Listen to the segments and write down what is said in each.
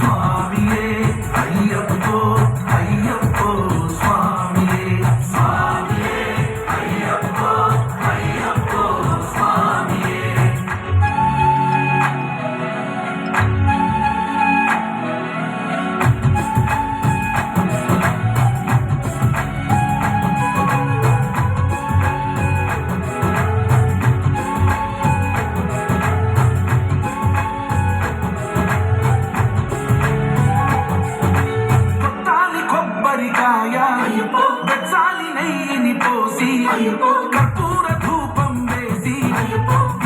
స్వామియే అయ్యప్పో అయ్యప్పో స్వామియే స్వామియే అయ్యప్పో అయ్యప్పో స్వామియే. బెచ్చాలి నెయ్యిని పోసి కర్పూర ధూపం వేసి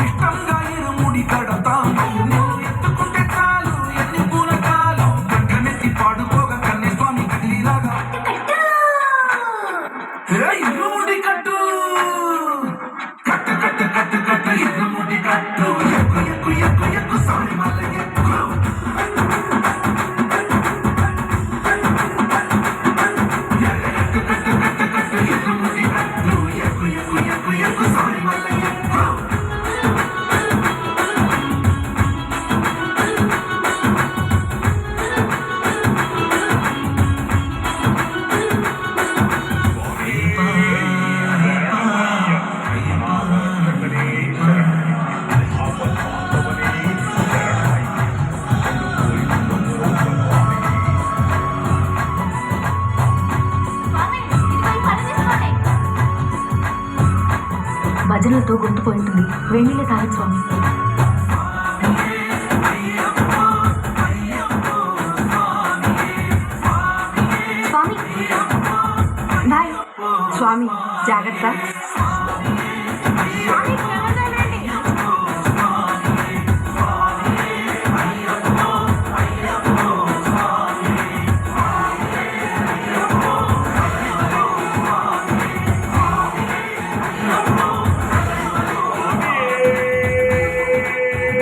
ఇష్టంగా ఇరుముడి కడతాం. నువ్వు ఎత్తుకుంటే చాలు ఎన్ని పూలకాలు కంటనెత్తి పాడుకోగా కన్నే స్వామి కదిలిలాగా ఇరుముడి కట్టు కట్టు కట్టు కట్టు కట్టు ఇరుముడి కట్టు ఎక్కు ఎక్కు ఎక్కు ఎక్కు స్వామి మల్ల ఎక్కు. భజనలతో గొంతుపోయి ఉంటుంది, వెన్నీళ్ళే తాగదు స్వామి. స్వామి బాయ్ స్వామి, జాగ్రత్త.